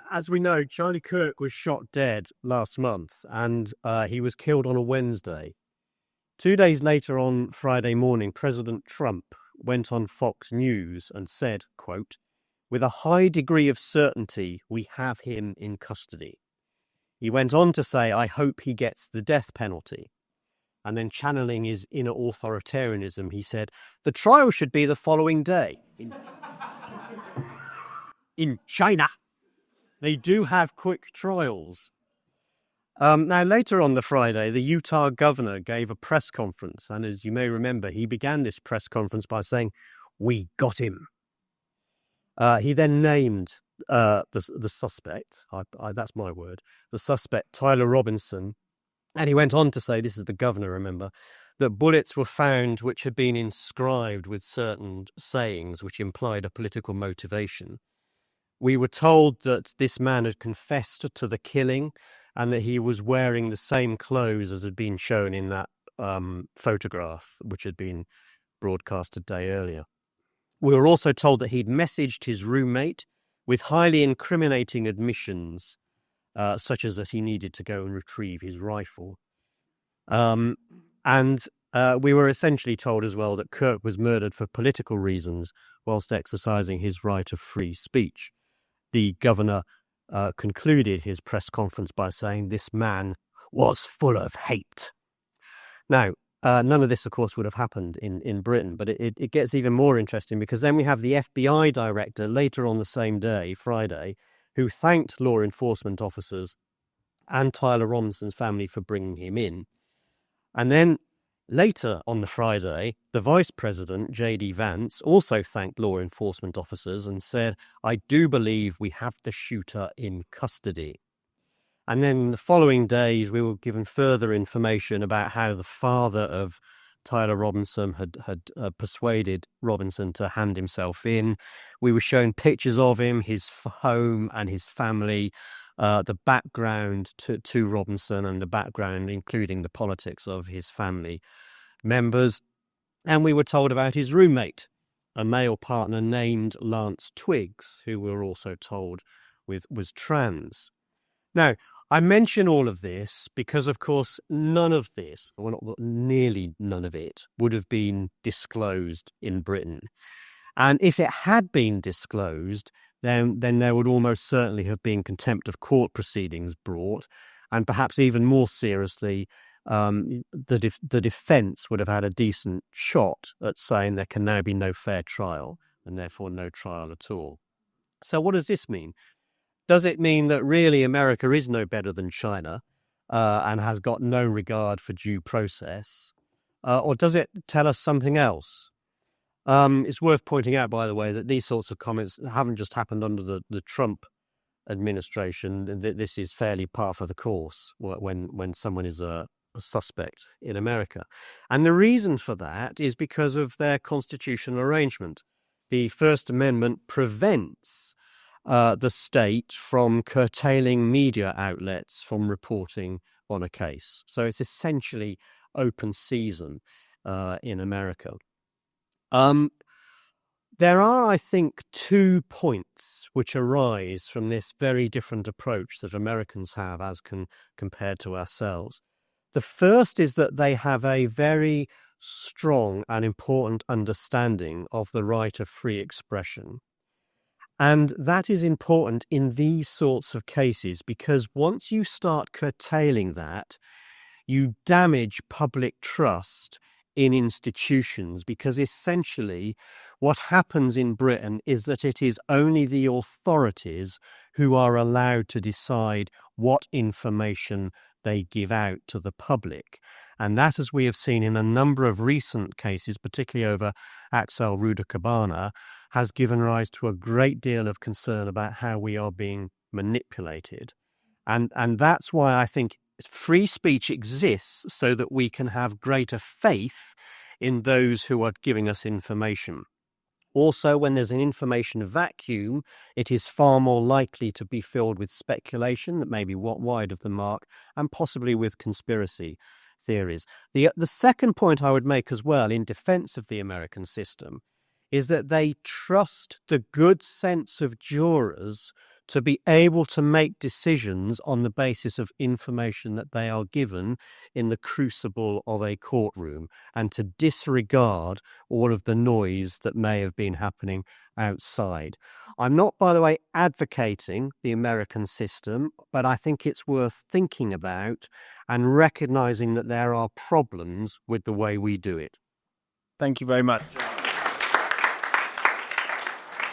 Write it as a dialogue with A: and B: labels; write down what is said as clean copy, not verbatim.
A: as we know, Charlie Kirk was shot dead last month, and he was killed on a Wednesday. 2 days later, on Friday morning, President Trump went on Fox News and said, quote, "With a high degree of certainty, we have him in custody." He went on to say, "I hope he gets the death penalty." And then, channeling his inner authoritarianism, he said, "The trial should be the following day." In China, they do have quick trials. Now, later on the Friday, the Utah governor gave a press conference. And as you may remember, he began this press conference by saying, "We got him." He then named the suspect, that's my word, the suspect, Tyler Robinson. And he went on to say, this is the governor, remember, that bullets were found which had been inscribed with certain sayings which implied a political motivation. We were told that this man had confessed to the killing and that he was wearing the same clothes as had been shown in that photograph, which had been broadcast a day earlier. We were also told that he'd messaged his roommate with highly incriminating admissions, such as that he needed to go and retrieve his rifle. And we were essentially told as well that Kirk was murdered for political reasons whilst exercising his right of free speech. The governor concluded his press conference by saying this man was full of hate. Now, none of this, of course, would have happened in Britain, but it gets even more interesting because then we have the FBI director later on the same day, Friday, who thanked law enforcement officers and Tyler Robinson's family for bringing him in. And then later on the Friday, the vice president, J.D. Vance, also thanked law enforcement officers and said, "I do believe we have the shooter in custody." And then the following days, we were given further information about how the father of Tyler Robinson had persuaded Robinson to hand himself in. We were shown pictures of him, his home and his family, the background to Robinson and the background, including the politics of his family members. And we were told about his roommate, a male partner named Lance Twiggs, who we were also told was trans. Now, I mention all of this because, of course, none of this, well, nearly none of it, would have been disclosed in Britain. And if it had been disclosed, then there would almost certainly have been contempt of court proceedings brought. And perhaps even more seriously, the defence would have had a decent shot at saying there can now be no fair trial and therefore no trial at all. So what does this mean? Does it mean that really America is no better than China and has got no regard for due process? Or does it tell us something else? It's worth pointing out, by the way, that these sorts of comments haven't just happened under the Trump administration. This is fairly par for the course when someone is a suspect in America. And the reason for that is because of their constitutional arrangement. The First Amendment prevents the state from curtailing media outlets from reporting on a case. So it's essentially open season in America. There are, I think, 2 points which arise from this very different approach that Americans have as compared to ourselves. The first is that they have a very strong and important understanding of the right of free expression. And that is important in these sorts of cases because once you start curtailing that, you damage public trust in institutions, because essentially what happens in Britain is that it is only the authorities who are allowed to decide what information they give out to the public. And that, as we have seen in a number of recent cases, particularly over Axel Rudakabana, has given rise to a great deal of concern about how we are being manipulated. And that's why I think free speech exists, so that we can have greater faith in those who are giving us information. Also, when there's an information vacuum, it is far more likely to be filled with speculation that may be wide of the mark and possibly with conspiracy theories. The second point I would make as well in defense of the American system is that they trust the good sense of jurors to be able to make decisions on the basis of information that they are given in the crucible of a courtroom, and to disregard all of the noise that may have been happening outside. I'm not, by the way, advocating the American system, but I think it's worth thinking about and recognizing that there are problems with the way we do it.
B: Thank you very much.